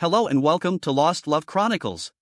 Hello and welcome to Lost Love Chronicles.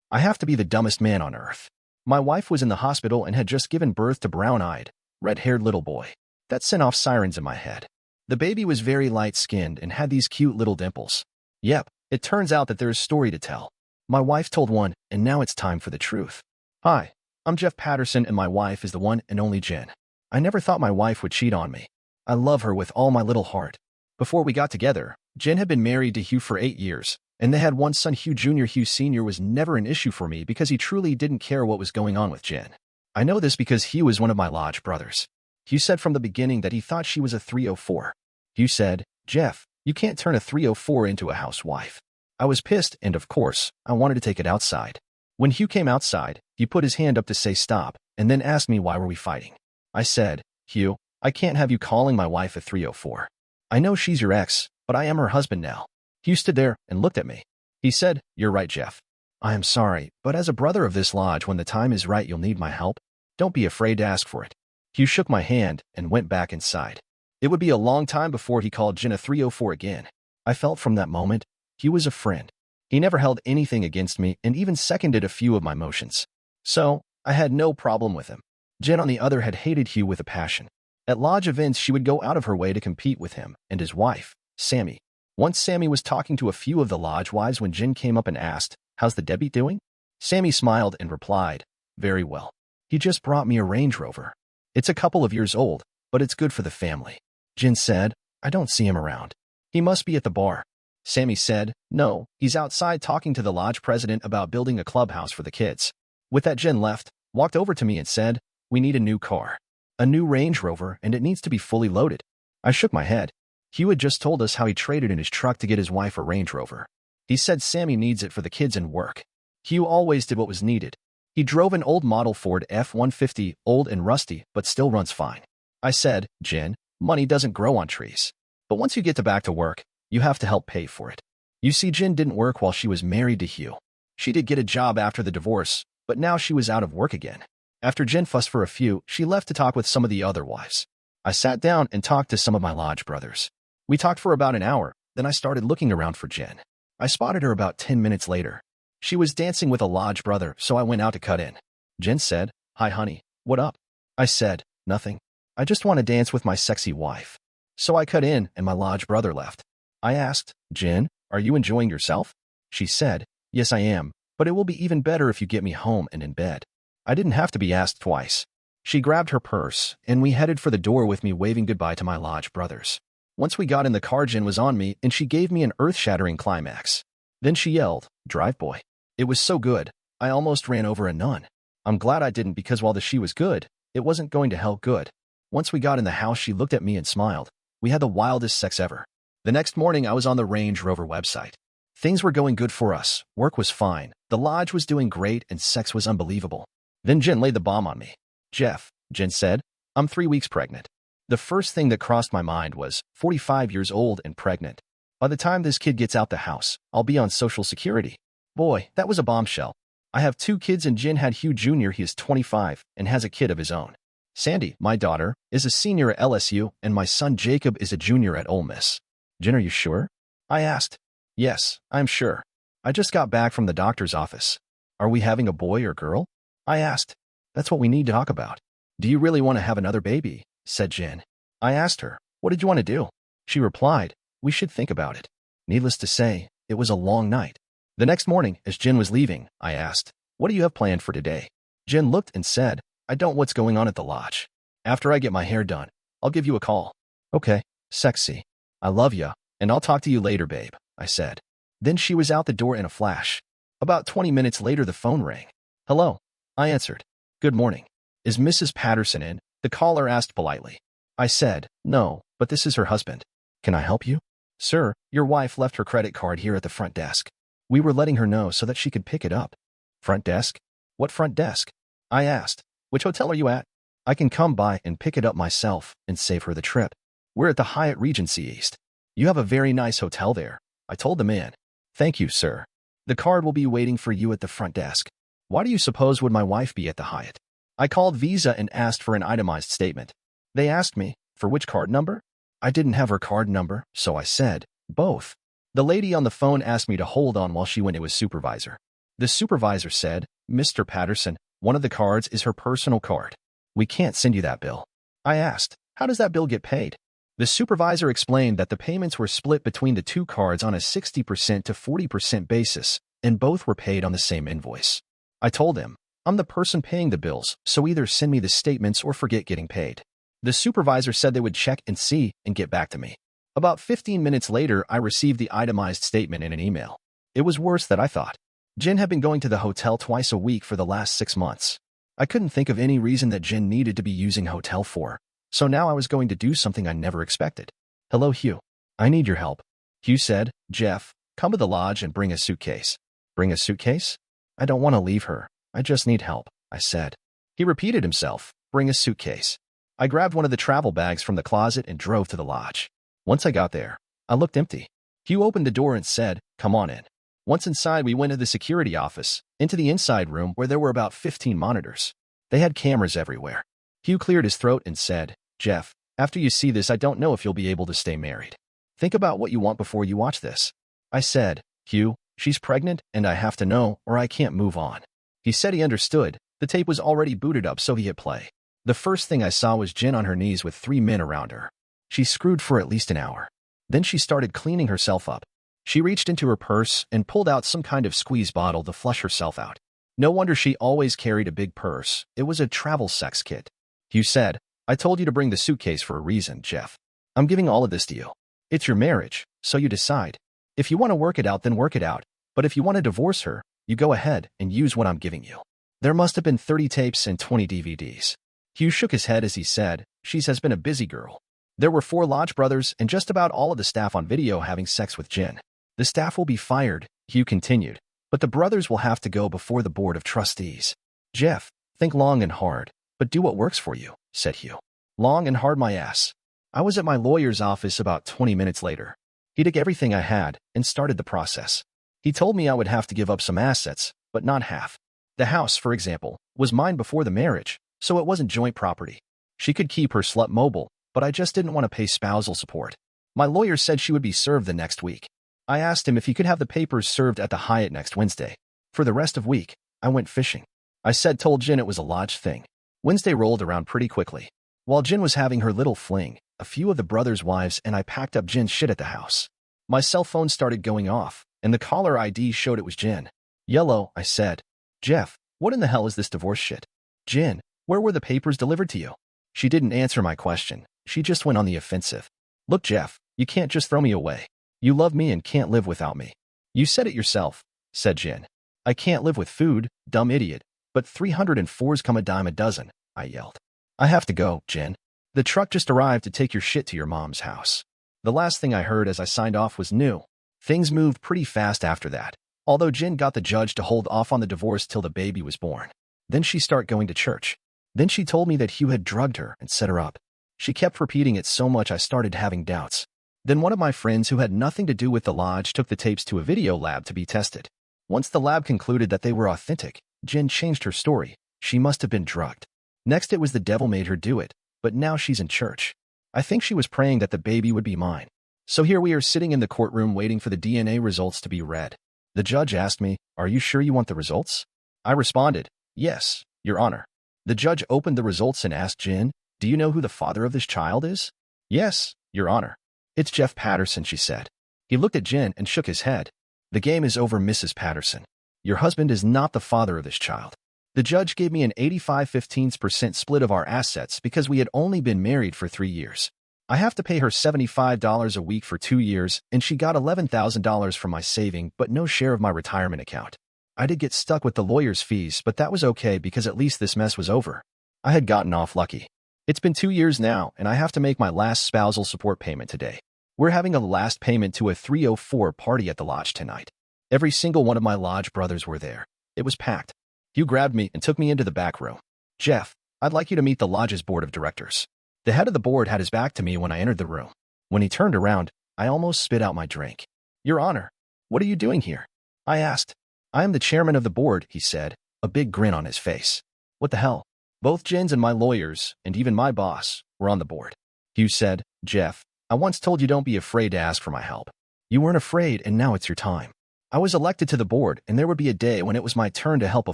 I have to be the dumbest man on earth. My wife was in the hospital and had just given birth to brown-eyed, red-haired little boy. That sent off sirens in my head. The baby was very light-skinned and had these cute little dimples. Yep, it turns out that there is a story to tell. My wife told one, and now it's time for the truth. Hi, I'm Jeff Patterson and my wife is the one and only Jen. I never thought my wife would cheat on me. I love her with all my little heart. Before we got together, Jen had been married to Hugh for 8 years, and they had one son. Hugh Jr. Hugh Sr. was never an issue for me because he truly didn't care what was going on with Jen. I know this because Hugh is one of my lodge brothers. Hugh said from the beginning that he thought she was a 304. Hugh said, "Jeff, you can't turn a 304 into a housewife." I was pissed and, of course, I wanted to take it outside. When Hugh came outside, he put his hand up to say stop and then asked me why were we fighting. I said, "Hugh, I can't have you calling my wife a 304. I know she's your ex, but I am her husband now." Hugh stood there and looked at me. He said, "You're right, Jeff. I am sorry, but as a brother of this lodge, when the time is right, you'll need my help. Don't be afraid to ask for it." Hugh shook my hand and went back inside. It would be a long time before he called Jen a 304 again. I felt from that moment, Hugh was a friend. He never held anything against me and even seconded a few of my motions. So, I had no problem with him. Jen, on the other hand, hated Hugh with a passion. At lodge events, she would go out of her way to compete with him and his wife, Sammy. Once Sammy was talking to a few of the lodge wives when Jen came up and asked, "How's the Debbie doing?" Sammy smiled and replied, "Very well. He just brought me a Range Rover. It's a couple of years old, but it's good for the family." Jen said, "I don't see him around. He must be at the bar." Sammy said, "No, he's outside talking to the lodge president about building a clubhouse for the kids." With that, Jen left, walked over to me and said, "We need a new car. A new Range Rover, and it needs to be fully loaded." I shook my head. Hugh had just told us how he traded in his truck to get his wife a Range Rover. He said Sammy needs it for the kids and work. Hugh always did what was needed. He drove an old model Ford F-150, old and rusty, but still runs fine. I said, "Jen, money doesn't grow on trees. But once you get back to work, you have to help pay for it." You see, Jen didn't work while she was married to Hugh. She did get a job after the divorce, but now she was out of work again. After Jen fussed for a few, she left to talk with some of the other wives. I sat down and talked to some of my lodge brothers. We talked for about an hour, then I started looking around for Jen. I spotted her about 10 minutes later. She was dancing with a lodge brother, so I went out to cut in. Jen said, "Hi, honey, what up?" I said, "Nothing. I just want to dance with my sexy wife." So I cut in and my lodge brother left. I asked, "Jen, are you enjoying yourself?" She said, "Yes, I am, but it will be even better if you get me home and in bed." I didn't have to be asked twice. She grabbed her purse, and we headed for the door with me waving goodbye to my lodge brothers. Once we got in the car, Jen was on me, and she gave me an earth-shattering climax. Then she yelled, "Drive, boy." It was so good, I almost ran over a nun. I'm glad I didn't because while the she was good, it wasn't going to help good. Once we got in the house, she looked at me and smiled. We had the wildest sex ever. The next morning, I was on the Range Rover website. Things were going good for us. Work was fine. The lodge was doing great, and sex was unbelievable. Then Jen laid the bomb on me. "Jeff," Jen said, "I'm 3 weeks pregnant." The first thing that crossed my mind was 45 years old and pregnant. By the time this kid gets out the house, I'll be on Social Security. Boy, that was a bombshell. I have 2 kids and Jen had Hugh Jr. He is 25 and has a kid of his own. Sandy, my daughter, is a senior at LSU and my son Jacob is a junior at Ole Miss. "Jen, are you sure?" I asked. "Yes, I'm sure. I just got back from the doctor's office." "Are we having a boy or girl?" I asked. "That's what we need to talk about." "Do you really want to have another baby?" said Jen. I asked her, "What did you want to do?" She replied, "We should think about it." Needless to say, it was a long night. The next morning, as Jen was leaving, I asked, "What do you have planned for today?" Jen looked and said, "I don't know what's going on at the lodge. After I get my hair done, I'll give you a call." "Okay, sexy. I love ya, and I'll talk to you later, babe," I said. Then she was out the door in a flash. About 20 minutes later, the phone rang. "Hello," I answered. "Good morning. Is Mrs. Patterson in?" the caller asked politely. I said, "No, but this is her husband. Can I help you?" "Sir, your wife left her credit card here at the front desk. We were letting her know so that she could pick it up." "Front desk? What front desk?" I asked. "Which hotel are you at? I can come by and pick it up myself and save her the trip." "We're at the Hyatt Regency East." "You have a very nice hotel there," I told the man. "Thank you, sir. The card will be waiting for you at the front desk." "Why do you suppose would my wife be at the Hyatt?" I called Visa and asked for an itemized statement. They asked me, "For which card number?" I didn't have her card number, so I said, "Both." The lady on the phone asked me to hold on while she went to his supervisor. The supervisor said, "Mr. Patterson, one of the cards is her personal card. We can't send you that bill." I asked, "How does that bill get paid?" The supervisor explained that the payments were split between the two cards on a 60% to 40% basis, and both were paid on the same invoice. I told him, "I'm the person paying the bills, so either send me the statements or forget getting paid." The supervisor said they would check and see and get back to me. About 15 minutes later, I received the itemized statement in an email. It was worse than I thought. Jin had been going to the hotel twice a week for the last 6 months. I couldn't think of any reason that Jin needed to be using hotel for, so now I was going to do something I never expected. "Hello, Hugh. I need your help." Hugh said, "Jeff, come to the lodge and bring a suitcase." "Bring a suitcase?" "I don't want to leave her. I just need help," I said. He repeated himself, "Bring a suitcase." I grabbed one of the travel bags from the closet and drove to the lodge. Once I got there, I looked empty. Hugh opened the door and said, "Come on in." Once inside, we went to the security office, into the inside room where there were about 15 monitors. They had cameras everywhere. Hugh cleared his throat and said, "Jeff, after you see this, I don't know if you'll be able to stay married. Think about what you want before you watch this." I said, "Hugh, she's pregnant and I have to know or I can't move on." He said he understood. The tape was already booted up, so he hit play. The first thing I saw was Jin on her knees with 3 men around her. She screwed for at least an hour. Then she started cleaning herself up. She reached into her purse and pulled out some kind of squeeze bottle to flush herself out. No wonder she always carried a big purse. It was a travel sex kit. Hugh said, "I told you to bring the suitcase for a reason, Jeff. I'm giving all of this to you. It's your marriage, so you decide. If you want to work it out, then work it out. But if you want to divorce her, you go ahead and use what I'm giving you." There must have been 30 tapes and 20 DVDs. Hugh shook his head as he said, "She has been a busy girl." There were 4 Lodge brothers and just about all of the staff on video having sex with Jin. "The staff will be fired," Hugh continued, "but the brothers will have to go before the board of trustees." "Jeff, think long and hard, but do what works for you," said Hugh. "Long and hard, my ass." I was at my lawyer's office about 20 minutes later. He took everything I had and started the process. He told me I would have to give up some assets, but not half. The house, for example, was mine before the marriage, so it wasn't joint property. She could keep her slut mobile, but I just didn't want to pay spousal support. My lawyer said she would be served the next week. I asked him if he could have the papers served at the Hyatt next Wednesday. For the rest of week, I went fishing. I told Jin it was a lodge thing. Wednesday rolled around pretty quickly. While Jin was having her little fling, a few of the brothers' wives and I packed up Jin's shit at the house. My cell phone started going off, and the caller ID showed it was Jin. "Yellow," I said. "Jeff, what in the hell is this divorce shit?" "Jin, where were the papers delivered to you?" She didn't answer my question. She just went on the offensive. "Look, Jeff, you can't just throw me away. You love me and can't live without me." "You said it yourself," said Jin. "I can't live with food, dumb idiot, but 304s come a dime a dozen," I yelled. "I have to go, Jin. The truck just arrived to take your shit to your mom's house." The last thing I heard as I signed off was new. Things moved pretty fast after that, although Jin got the judge to hold off on the divorce till the baby was born. Then she started going to church. Then she told me that Hugh had drugged her and set her up. She kept repeating it so much I started having doubts. Then one of my friends who had nothing to do with the lodge took the tapes to a video lab to be tested. Once the lab concluded that they were authentic, Jin changed her story. She must have been drugged. Next it was the devil made her do it, but now she's in church. I think she was praying that the baby would be mine. So here we are sitting in the courtroom waiting for the DNA results to be read. The judge asked me, "Are you sure you want the results?" I responded, "Yes, Your Honor." The judge opened the results and asked Jin, "Do you know who the father of this child is?" "Yes, Your Honor." "It's Jeff Patterson," she said. He looked at Jin and shook his head. "The game is over, Mrs. Patterson. Your husband is not the father of this child." The judge gave me an 85-15% split of our assets because we had only been married for 3 years. I have to pay her $75 a week for 2 years, and she got $11,000 from my saving but no share of my retirement account. I did get stuck with the lawyer's fees, but that was okay because at least this mess was over. I had gotten off lucky. It's been 2 years now, and I have to make my last spousal support payment today. We're having a last payment to a 304 party at the lodge tonight. Every single one of my lodge brothers were there. It was packed. Hugh grabbed me and took me into the back room. "Jeff, I'd like you to meet the lodge's board of directors." The head of the board had his back to me when I entered the room. When he turned around, I almost spit out my drink. "Your Honor, what are you doing here?" I asked. "I am the chairman of the board," he said, a big grin on his face. "What the hell?" Both Jin's and my lawyers, and even my boss, were on the board. Hugh said, "Jeff, I once told you don't be afraid to ask for my help. You weren't afraid, and now it's your time. I was elected to the board, and there would be a day when it was my turn to help a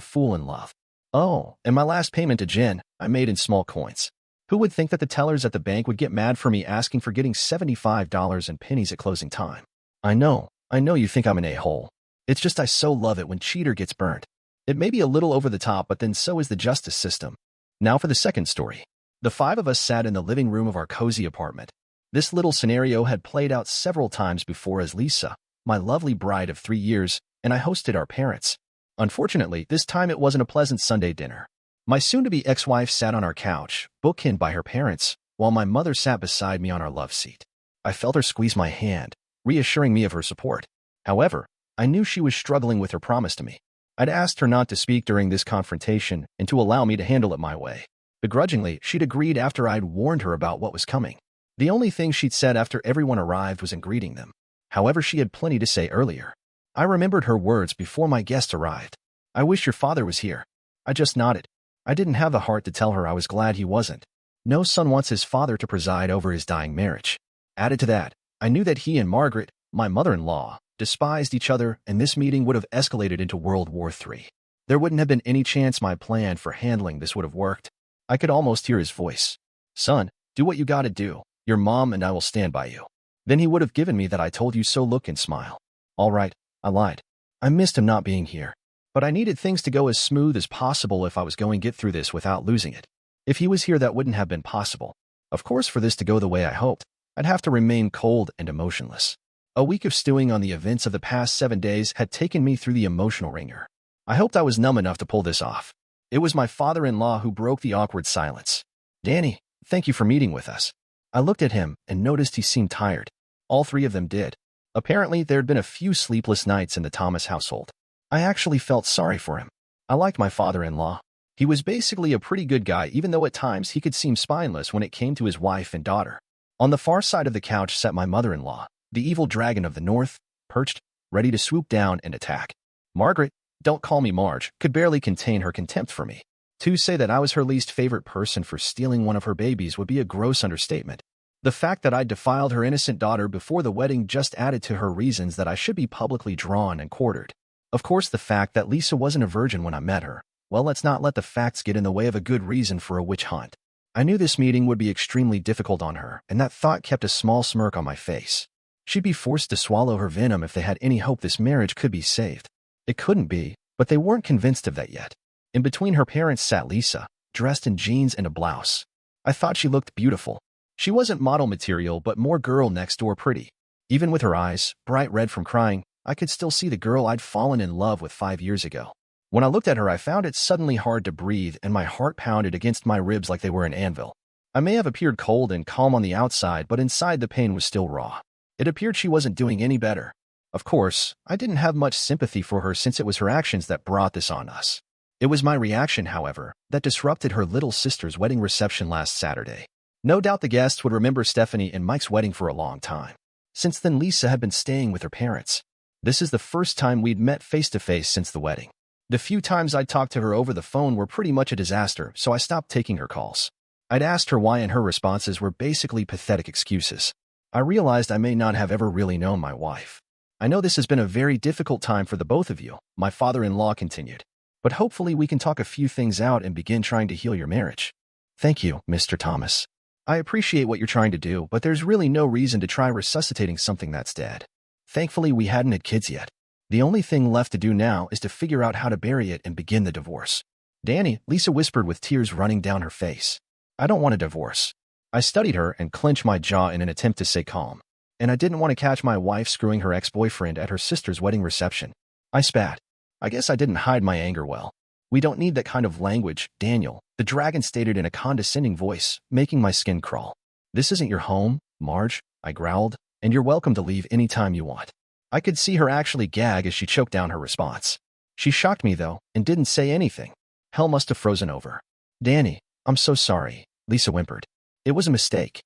fool in love. Oh, and my last payment to Jen, I made in small coins. Who would think that the tellers at the bank would get mad for me asking for getting $75 in pennies at closing time? I know you think I'm an a-hole. It's just I so love it when cheater gets burnt. It may be a little over the top, but then so is the justice system. Now for the second story. The five of us sat in the living room of our cozy apartment. This little scenario had played out several times before as Lisa, my lovely bride of 3 years, and I hosted our parents. Unfortunately, this time it wasn't a pleasant Sunday dinner. My soon-to-be ex-wife sat on our couch, bookend by her parents, while my mother sat beside me on our love seat. I felt her squeeze my hand, reassuring me of her support. However, I knew she was struggling with her promise to me. I'd asked her not to speak during this confrontation and to allow me to handle it my way. Begrudgingly, she'd agreed after I'd warned her about what was coming. The only thing she'd said after everyone arrived was in greeting them. However, she had plenty to say earlier. I remembered her words before my guest arrived. I wish your father was here. I just nodded. I didn't have the heart to tell her I was glad he wasn't. No son wants his father to preside over his dying marriage. Added to that, I knew that he and Margaret, my mother-in-law, despised each other, and this meeting would have escalated into World War III. There wouldn't have been any chance my plan for handling this would have worked. I could almost hear his voice. Son, do what you gotta do. Your mom and I will stand by you. Then he would have given me that I told you so look and smile. All right, I lied. I missed him not being here. But I needed things to go as smooth as possible if I was going to get through this without losing it. If he was here, that wouldn't have been possible. Of course, for this to go the way I hoped, I'd have to remain cold and emotionless. A week of stewing on the events of the past 7 days had taken me through the emotional ringer. I hoped I was numb enough to pull this off. It was my father-in-law who broke the awkward silence. Danny, thank you for meeting with us. I looked at him and noticed he seemed tired. All three of them did. Apparently, there had been a few sleepless nights in the Thomas household. I actually felt sorry for him. I liked my father-in-law. He was basically a pretty good guy, even though at times he could seem spineless when it came to his wife and daughter. On the far side of the couch sat my mother-in-law, the evil dragon of the north, perched, ready to swoop down and attack. Margaret, don't call me Marge, could barely contain her contempt for me. To say that I was her least favorite person for stealing one of her babies would be a gross understatement. The fact that I'd defiled her innocent daughter before the wedding just added to her reasons that I should be publicly drawn and quartered. Of course, the fact that Lisa wasn't a virgin when I met her, well, let's not let the facts get in the way of a good reason for a witch hunt. I knew this meeting would be extremely difficult on her, and that thought kept a small smirk on my face. She'd be forced to swallow her venom if they had any hope this marriage could be saved. It couldn't be, but they weren't convinced of that yet. In between her parents sat Lisa, dressed in jeans and a blouse. I thought she looked beautiful. She wasn't model material, but more girl next door pretty. Even with her eyes, bright red from crying, I could still see the girl I'd fallen in love with 5 years ago. When I looked at her, I found it suddenly hard to breathe, and my heart pounded against my ribs like they were an anvil. I may have appeared cold and calm on the outside, but inside the pain was still raw. It appeared she wasn't doing any better. Of course, I didn't have much sympathy for her since it was her actions that brought this on us. It was my reaction, however, that disrupted her little sister's wedding reception last Saturday. No doubt the guests would remember Stephanie and Mike's wedding for a long time. Since then, Lisa had been staying with her parents. This is the first time we'd met face-to-face since the wedding. The few times I'd talked to her over the phone were pretty much a disaster, so I stopped taking her calls. I'd asked her why, and her responses were basically pathetic excuses. I realized I may not have ever really known my wife. I know this has been a very difficult time for the both of you, my father-in-law continued. But hopefully we can talk a few things out and begin trying to heal your marriage. Thank you, Mr. Thomas. I appreciate what you're trying to do, but there's really no reason to try resuscitating something that's dead. Thankfully, we hadn't had kids yet. The only thing left to do now is to figure out how to bury it and begin the divorce. Danny, Lisa whispered with tears running down her face. I don't want a divorce. I studied her and clenched my jaw in an attempt to stay calm. And I didn't want to catch my wife screwing her ex-boyfriend at her sister's wedding reception. I spat. I guess I didn't hide my anger well. We don't need that kind of language, Daniel, the dragon stated in a condescending voice, making my skin crawl. This isn't your home, Marge, I growled, and you're welcome to leave any time you want. I could see her actually gag as she choked down her response. She shocked me, though, and didn't say anything. Hell must have frozen over. Danny, I'm so sorry, Lisa whimpered. It was a mistake.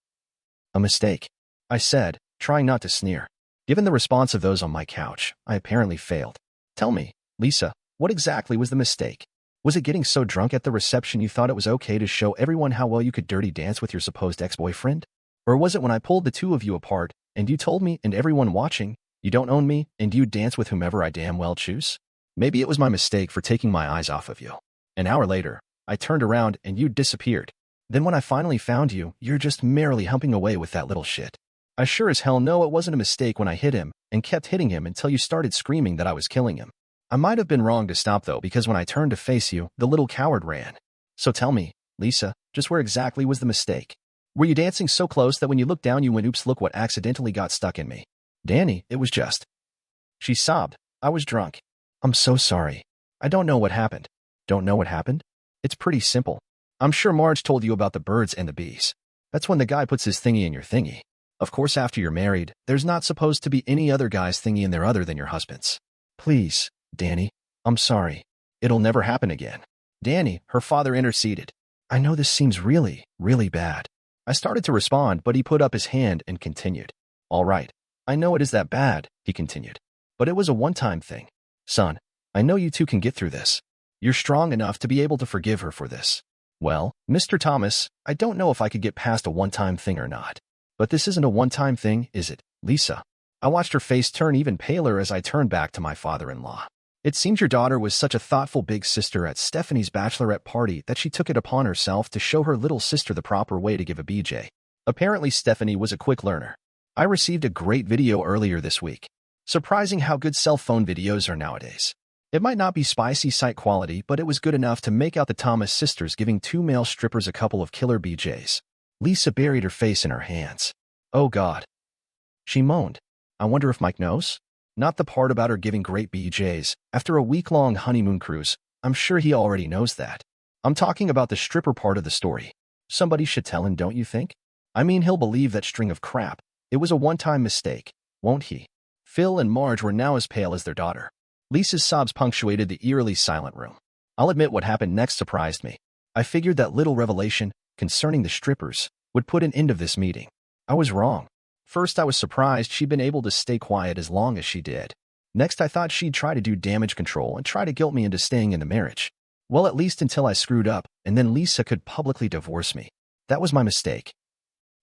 A mistake, I said, trying not to sneer. Given the response of those on my couch, I apparently failed. Tell me, Lisa, what exactly was the mistake? Was it getting so drunk at the reception you thought it was okay to show everyone how well you could dirty dance with your supposed ex-boyfriend? Or was it when I pulled the two of you apart, and you told me and everyone watching, You don't own me, and you dance with whomever I damn well choose? Maybe it was my mistake for taking my eyes off of you. An hour later, I turned around and you disappeared. Then when I finally found you, you're just merrily humping away with that little shit. I sure as hell know it wasn't a mistake when I hit him and kept hitting him until you started screaming that I was killing him. I might have been wrong to stop though, because when I turned to face you, the little coward ran. So tell me, Lisa, just where exactly was the mistake? Were you dancing so close that when you looked down you went, oops, look what accidentally got stuck in me? Danny, it was just. She sobbed. I was drunk. I'm so sorry. I don't know what happened. Don't know what happened? It's pretty simple. I'm sure Marge told you about the birds and the bees. That's when the guy puts his thingy in your thingy. Of course, after you're married, there's not supposed to be any other guy's thingy in there other than your husband's. Please, Danny, I'm sorry. It'll never happen again. Danny, her father interceded. I know this seems really, really bad. I started to respond, but he put up his hand and continued. All right. I know it is that bad, he continued. But it was a one-time thing. Son, I know you two can get through this. You're strong enough to be able to forgive her for this. Well, Mr. Thomas, I don't know if I could get past a one-time thing or not. But this isn't a one-time thing, is it, Lisa? I watched her face turn even paler as I turned back to my father-in-law. It seems your daughter was such a thoughtful big sister at Stephanie's bachelorette party that she took it upon herself to show her little sister the proper way to give a BJ. Apparently Stephanie was a quick learner. I received a great video earlier this week. Surprising how good cell phone videos are nowadays. It might not be spicy site quality, but it was good enough to make out the Thomas sisters giving two male strippers a couple of killer BJs. Lisa buried her face in her hands. Oh God. She moaned. I wonder if Mike knows? Not the part about her giving great BJs. After a week-long honeymoon cruise, I'm sure he already knows that. I'm talking about the stripper part of the story. Somebody should tell him, don't you think? I mean, he'll believe that string of crap. It was a one-time mistake, won't he? Phil and Marge were now as pale as their daughter. Lisa's sobs punctuated the eerily silent room. I'll admit what happened next surprised me. I figured that little revelation concerning the strippers would put an end of this meeting. I was wrong. First, I was surprised she'd been able to stay quiet as long as she did. Next, I thought she'd try to do damage control and try to guilt me into staying in the marriage. Well, at least until I screwed up, and then Lisa could publicly divorce me. That was my mistake.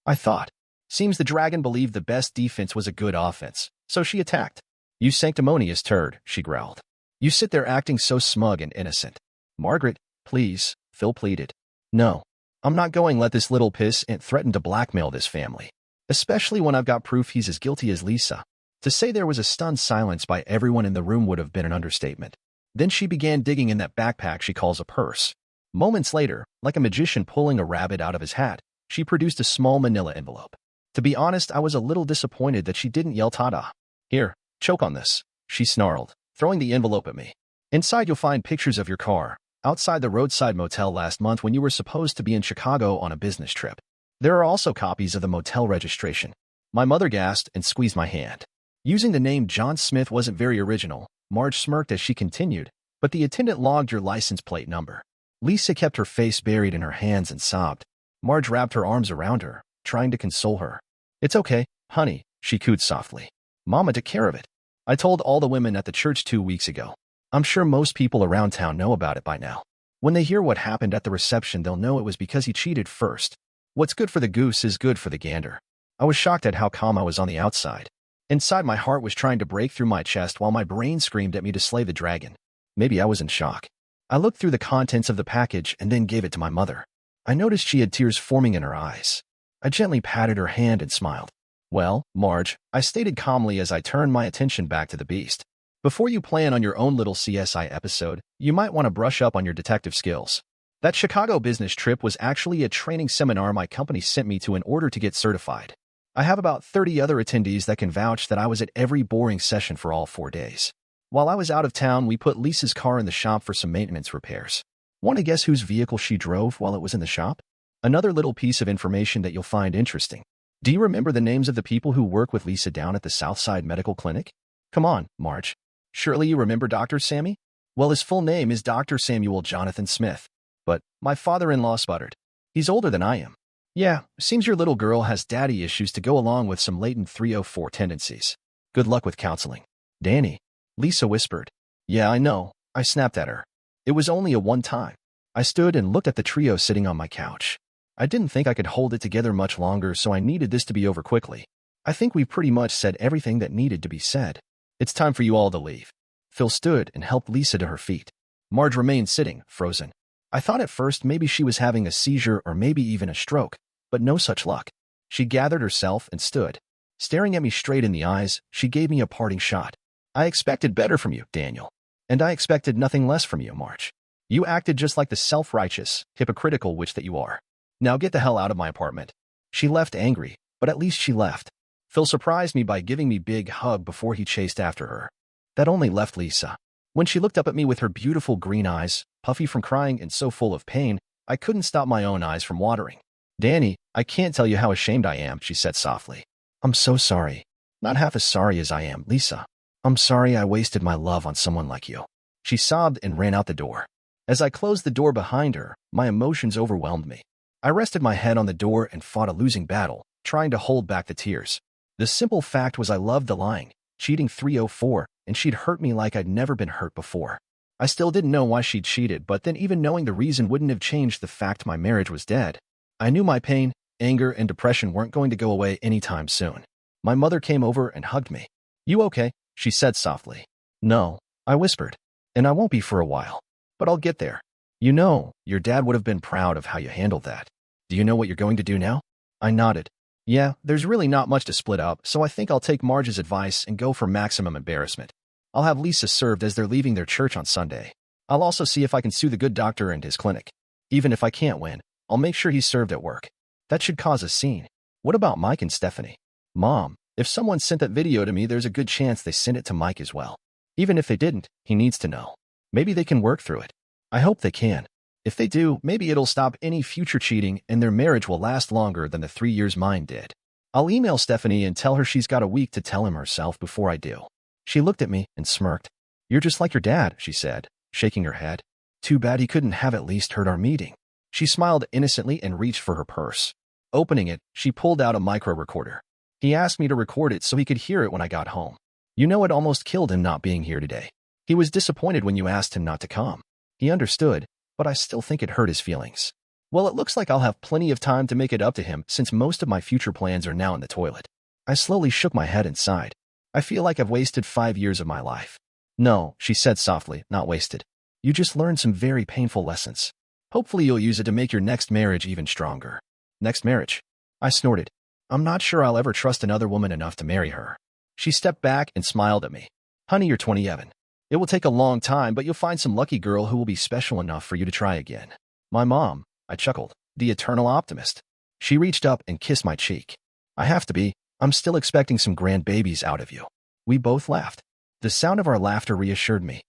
I thought. Seems the dragon believed the best defense was a good offense, so she attacked. You sanctimonious turd, she growled. You sit there acting so smug and innocent. Margaret, please, Phil pleaded. No. I'm not going to let this little piss ant threaten to blackmail this family. Especially when I've got proof he's as guilty as Lisa. To say there was a stunned silence by everyone in the room would have been an understatement. Then she began digging in that backpack she calls a purse. Moments later, like a magician pulling a rabbit out of his hat, she produced a small manila envelope. To be honest, I was a little disappointed that she didn't yell ta-da. Here, choke on this, she snarled, throwing the envelope at me. Inside you'll find pictures of your car, outside the roadside motel last month when you were supposed to be in Chicago on a business trip. There are also copies of the motel registration. My mother gasped and squeezed my hand. Using the name John Smith wasn't very original, Marge smirked as she continued, but the attendant logged your license plate number. Lisa kept her face buried in her hands and sobbed. Marge wrapped her arms around her, trying to console her. It's okay, honey, she cooed softly. Mama took care of it. I told all the women at the church 2 weeks ago. I'm sure most people around town know about it by now. When they hear what happened at the reception, they'll know it was because he cheated first. What's good for the goose is good for the gander. I was shocked at how calm I was on the outside. Inside, my heart was trying to break through my chest while my brain screamed at me to slay the dragon. Maybe I was in shock. I looked through the contents of the package and then gave it to my mother. I noticed she had tears forming in her eyes. I gently patted her hand and smiled. Well, Marge, I stated calmly as I turned my attention back to the beast. Before you plan on your own little CSI episode, you might want to brush up on your detective skills. That Chicago business trip was actually a training seminar my company sent me to in order to get certified. I have about 30 other attendees that can vouch that I was at every boring session for all 4 days. While I was out of town, we put Lisa's car in the shop for some maintenance repairs. Want to guess whose vehicle she drove while it was in the shop? Another little piece of information that you'll find interesting. Do you remember the names of the people who work with Lisa down at the Southside Medical Clinic? Come on, Marge. Surely you remember Dr. Sammy? Well, his full name is Dr. Samuel Jonathan Smith. But my father-in-law sputtered. He's older than I am. Yeah, seems your little girl has daddy issues to go along with some latent 304 tendencies. Good luck with counseling. Danny. Lisa whispered. Yeah, I know. I snapped at her. It was only a one-time. I stood and looked at the trio sitting on my couch. I didn't think I could hold it together much longer, so I needed this to be over quickly. I think we pretty much said everything that needed to be said. It's time for you all to leave. Phil stood and helped Lisa to her feet. Marge remained sitting, frozen. I thought at first maybe she was having a seizure or maybe even a stroke, but no such luck. She gathered herself and stood. Staring at me straight in the eyes, she gave me a parting shot. I expected better from you, Daniel. And I expected nothing less from you, Marge. You acted just like the self-righteous, hypocritical witch that you are. Now get the hell out of my apartment. She left angry, but at least she left. Phil surprised me by giving me a big hug before he chased after her. That only left Lisa. When she looked up at me with her beautiful green eyes, puffy from crying and so full of pain, I couldn't stop my own eyes from watering. Danny, I can't tell you how ashamed I am, she said softly. I'm so sorry. Not half as sorry as I am, Lisa. I'm sorry I wasted my love on someone like you. She sobbed and ran out the door. As I closed the door behind her, my emotions overwhelmed me. I rested my head on the door and fought a losing battle, trying to hold back the tears. The simple fact was I loved the lying, cheating 304, and she'd hurt me like I'd never been hurt before. I still didn't know why she'd cheated, but then even knowing the reason wouldn't have changed the fact my marriage was dead. I knew my pain, anger, and depression weren't going to go away anytime soon. My mother came over and hugged me. You okay? She said softly. No, I whispered. And I won't be for a while. But I'll get there. You know, your dad would have been proud of how you handled that. Do you know what you're going to do now? I nodded. Yeah, there's really not much to split up, so I think I'll take Marge's advice and go for maximum embarrassment. I'll have Lisa served as they're leaving their church on Sunday. I'll also see if I can sue the good doctor and his clinic. Even if I can't win, I'll make sure he's served at work. That should cause a scene. What about Mike and Stephanie? Mom, if someone sent that video to me, there's a good chance they sent it to Mike as well. Even if they didn't, he needs to know. Maybe they can work through it. I hope they can. If they do, maybe it'll stop any future cheating and their marriage will last longer than the 3 years mine did. I'll email Stephanie and tell her she's got a week to tell him herself before I do. She looked at me and smirked. You're just like your dad, she said, shaking her head. Too bad he couldn't have at least heard our meeting. She smiled innocently and reached for her purse. Opening it, she pulled out a micro recorder. He asked me to record it so he could hear it when I got home. You know, it almost killed him not being here today. He was disappointed when you asked him not to come. He understood, but I still think it hurt his feelings. Well, it looks like I'll have plenty of time to make it up to him since most of my future plans are now in the toilet. I slowly shook my head and sighed. I feel like I've wasted 5 years of my life. No, she said softly, not wasted. You just learned some very painful lessons. Hopefully you'll use it to make your next marriage even stronger. Next marriage? I snorted. I'm not sure I'll ever trust another woman enough to marry her. She stepped back and smiled at me. Honey, you're 27. It will take a long time, but you'll find some lucky girl who will be special enough for you to try again. My mom, I chuckled, the eternal optimist. She reached up and kissed my cheek. I have to be. I'm still expecting some grandbabies out of you. We both laughed. The sound of our laughter reassured me.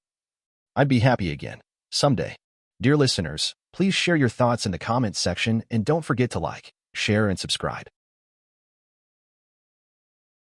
I'd be happy again. Someday. Dear listeners, please share your thoughts in the comments section and don't forget to like, share, and subscribe.